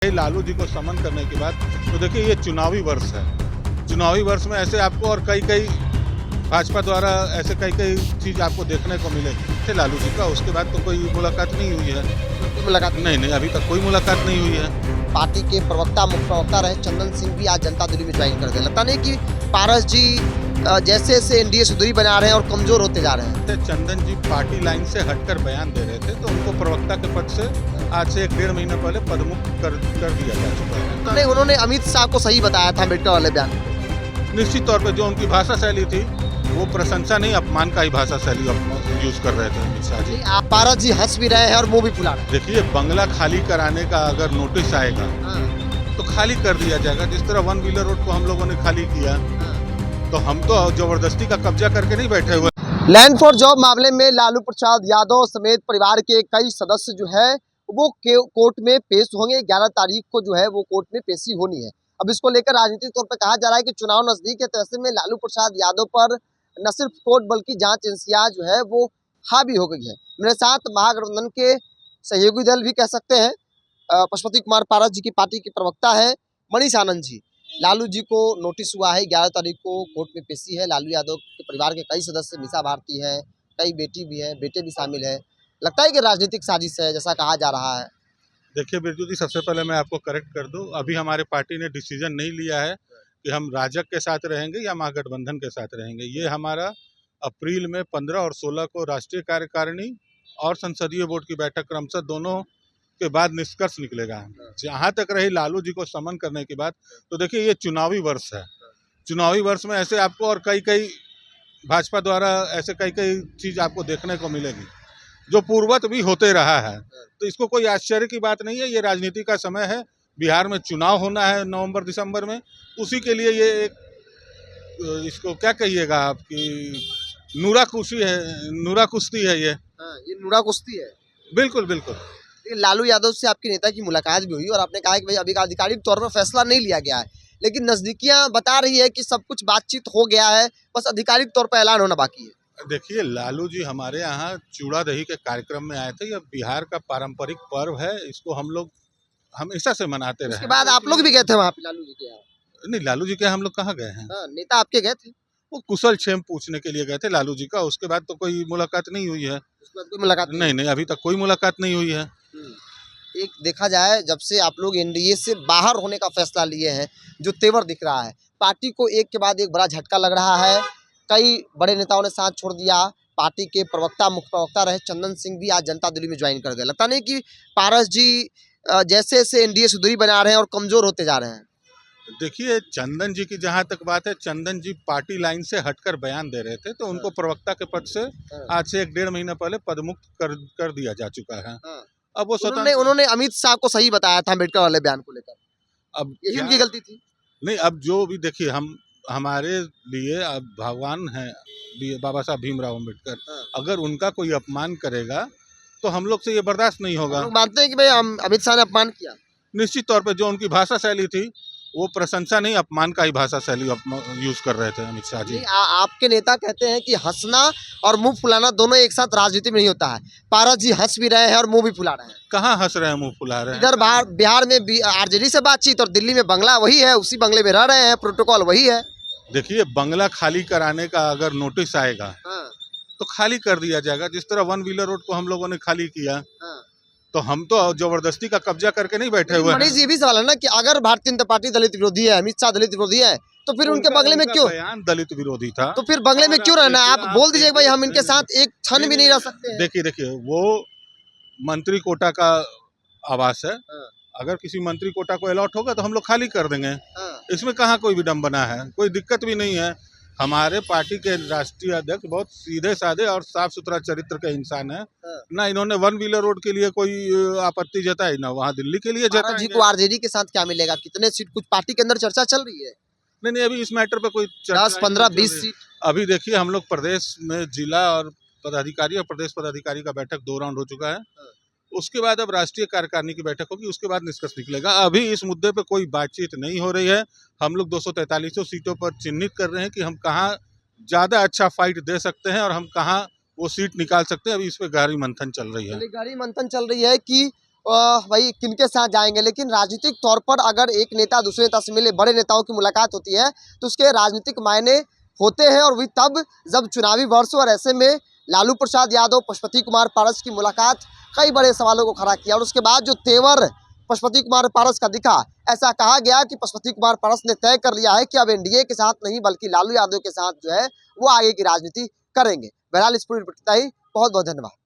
लालू जी को समन करने के बाद तो देखिए ये चुनावी वर्ष है। चुनावी वर्ष में ऐसे आपको और कई भाजपा द्वारा ऐसे कई चीज आपको देखने को मिलेगी। जैसे लालू जी का उसके बाद तो कोई मुलाकात नहीं हुई है। मुलाकात नहीं, अभी तक कोई मुलाकात नहीं हुई है। पार्टी के प्रवक्ता मुख्य प्रवक्ता रहे चंदन सिंह भी आज जनता दल में ज्वाइन कर गए। लगता नहीं कि पारस जी जैसे जैसे एनडीए से दूरी बना रहे हैं और कमजोर होते जा रहे हैं। चंदन जी पार्टी लाइन से हटकर बयान दे रहे थे तो उनको प्रवक्ता के पद से आज से 1.5 महीने पहले पदमुक्त कर दिया जा चुका है। नहीं, उन्होंने अमित शाह को सही बताया था अम्बेडकर वाले बयान। निश्चित तौर पे जो उनकी भाषा शैली थी वो प्रशंसा नहीं अपमान का ही भाषा शैली यूज कर रहे थे अमित शाह जी। आप पारस जी हंस भी रहे हैं और मुंह भी फुला रहे हैं। देखिए बंगला खाली कराने का अगर नोटिस आएगा तो खाली कर दिया जाएगा। जिस तरह 1 व्हीलर रोड को हम लोगों ने खाली किया तो हम तो जबरदस्ती का कब्जा करके नहीं बैठे हुए। लैंड फॉर जॉब मामले में लालू प्रसाद यादव समेत परिवार के कई सदस्य जो है वो कोर्ट में पेश होंगे। 11 तारीख को जो है वो कोर्ट में पेशी होनी है। अब इसको लेकर राजनीतिक तौर पर कहा जा रहा है कि चुनाव नजदीक है तो ऐसे में लालू प्रसाद यादव पर न सिर्फ कोर्ट बल्कि जांच एजेंसियां जो है वो हावी हो गई है। मेरे साथ महागठबंधन के सहयोगी दल भी कह सकते हैं पशुपति कुमार पारस जी की पार्टी के प्रवक्ता है मनीष आनंद जी। लालू जी को नोटिस हुआ है, 11 तारीख को कोर्ट में पेशी है। लालू यादव के परिवार के कई सदस्य, मीसा भारती हैं, कई बेटी भी हैं, बेटे भी शामिल हैं। लगता है कि राजनीतिक साजिश है जैसा कहा जा रहा है। देखिए बिरजू जी, सबसे पहले मैं आपको करेक्ट कर दूं, अभी हमारे पार्टी ने डिसीजन नहीं लिया है कि हम राजग के साथ रहेंगे या महागठबंधन के साथ रहेंगे। ये हमारा अप्रैल में 15 और 16 को राष्ट्रीय कार्यकारिणी और संसदीय बोर्ड की बैठक क्रमशः दोनों के बाद निष्कर्ष निकलेगा। जहाँ तक रही लालू जी को समन करने की बात, तो देखिए ये चुनावी वर्ष है। चुनावी वर्ष में ऐसे आपको और कई भाजपा द्वारा ऐसे कई चीज आपको देखने को मिलेगी जो पूर्वत भी होते रहा है। तो इसको कोई आश्चर्य की बात नहीं है। ये राजनीति का समय है, बिहार में चुनाव होना है नवंबर दिसंबर में, उसी के लिए ये एक इसको क्या कहिएगा आपकी नूरा कुश्ती है ये नूरा कुश्ती है। बिल्कुल। लालू यादव से आपके नेता की मुलाकात भी हुई और आपने कहा कि भाई अभी आधिकारिक तौर पर फैसला नहीं लिया गया है, लेकिन नजदीकियां बता रही है कि सब कुछ बातचीत हो गया है, बस आधिकारिक तौर पर ऐलान होना बाकी है। देखिए लालू जी हमारे यहाँ चूड़ा दही के कार्यक्रम में आए थे। यह बिहार का पारंपरिक पर्व है, इसको हम लोग हमेशा से मनाते रहे। उसके बाद आप लोग भी गए थे वहाँ पे लालू जी के यहाँ? नहीं, लालू जी के हम लोग कहाँ गए हैं। नेता आपके गए थे? वो कुशल क्षेम पूछने के लिए गए थे लालू जी का। उसके बाद तो कोई मुलाकात नहीं हुई है। उसके बाद कोई मुलाकात नहीं, अभी तक कोई मुलाकात नहीं हुई है। एक देखा जाए जब से आप लोग एनडीए से बाहर होने का फैसला लिए हैं, जो तेवर दिख रहा है, पार्टी को एक के बाद एक बड़ा झटका लग रहा है। कई बड़े नेताओं ने साथ छोड़ दिया। पार्टी के प्रवक्ता मुख्य प्रवक्ता रहे चंदन सिंह भी आज जनता दल में ज्वाइन कर गए। लगता नहीं कि पारस जी जैसे जैसे एनडीए से दूरी बना रहे हैं और कमजोर होते जा रहे हैं। देखिए चंदन जी की जहाँ तक बात है, चंदन जी पार्टी लाइन से हटकर बयान दे रहे थे तो उनको प्रवक्ता के पद से आज से 1.5 महीने पहले पदमुक्त कर दिया जा चुका है। अब वो उन्होंने अमित शाह को सही बताया था अम्बेडकर वाले बयान को लेकर। अब यही उनकी गलती थी। नहीं, अब जो भी देखिए हमारे लिए अब भगवान हैं बाबा साहब भीमराव अम्बेडकर। अगर उनका कोई अपमान करेगा तो हम लोग से ये बर्दाश्त नहीं होगा। लोग मानते हैं कि भाई अमित शाह ने अपमान किया। निश्चित तौर पे जो उनकी भाषा शैली थी वो प्रशंसा नहीं अपमान का ही भाषा शैली यूज कर रहे थे अमित शाह जी। आपके नेता कहते हैं कि हंसना और मुंह फुलाना दोनों एक साथ राजनीति में नहीं होता है। पारस जी हंस भी रहे हैं और मुंह भी फुला रहे हैं। कहाँ हंस रहे हैं, मुंह फुला रहे हैं? इधर बिहार में आरजेडी से बातचीत और दिल्ली में बंगला वही है, उसी बंगले में रह रहे हैं, प्रोटोकॉल वही है। देखिए बंगला खाली कराने का अगर नोटिस आएगा तो खाली कर दिया जाएगा। जिस तरह 1 व्हीलर रोड को हम लोगों ने खाली किया तो हम तो जबरदस्ती का कब्जा करके नहीं बैठे हुए। मनीष जी भी सवाल है ना कि अगर भारतीय जनता पार्टी दलित विरोधी है, अमित शाह दलित विरोधी है, तो फिर उनके बंगले में क्यों? बयान दलित विरोधी था तो फिर बंगले में क्यों रहना है? आप बोल दीजिए भाई हम इनके साथ एक क्षण भी नहीं रह सकते। देखिए वो मंत्री कोटा का आवास है। अगर किसी मंत्री कोटा को अलॉट होगा तो हम लोग खाली कर देंगे। इसमें कहाँ कोई विडम्बना है, कोई दिक्कत भी नहीं है। हमारे पार्टी के राष्ट्रीय अध्यक्ष बहुत सीधे साधे और साफ सुथरा चरित्र के इंसान है। ना इन्होंने 1 व्हीलर रोड के लिए कोई आपत्ति जताई, ना वहाँ दिल्ली के लिए जताई। जी को आरजेडी के साथ क्या मिलेगा? कितने सीट? कुछ पार्टी के अंदर चर्चा चल रही है। नहीं, अभी इस मैटर पे कोई 10, 15, 20 सीट। अभी देखिए हम लोग प्रदेश में जिला और पदाधिकारी और प्रदेश पदाधिकारी का बैठक 2 राउंड हो चुका है। उसके बाद अब राष्ट्रीय कार्यकारिणी की बैठक होगी, उसके बाद निष्कर्ष निकलेगा। अभी इस मुद्दे पे कोई बातचीत नहीं हो रही है। हम लोग 243 सीटों पर चिन्हित कर रहे हैं कि हम कहाँ ज्यादा अच्छा फाइट दे सकते हैं और हम कहाँ वो सीट निकाल सकते हैं। अभी इस पे गहरी मंथन चल रही है। गहरी मंथन चल रही है कि भाई किनके साथ जाएंगे, लेकिन राजनीतिक तौर पर अगर एक नेता दूसरे नेता से मिले, बड़े नेताओं की मुलाकात होती है तो उसके राजनीतिक मायने होते हैं, और वही तब जब चुनावी वर्ष, और ऐसे में लालू प्रसाद यादव पशुपति कुमार पारस की मुलाकात कई बड़े सवालों को खड़ा किया, और उसके बाद जो तेवर पशुपति कुमार पारस का दिखा, ऐसा कहा गया कि पशुपति कुमार पारस ने तय कर लिया है कि अब एनडीए के साथ नहीं बल्कि लालू यादव के साथ जो है वो आगे की राजनीति करेंगे। बहरहाल इस पूरी ही बहुत बहुत धन्यवाद।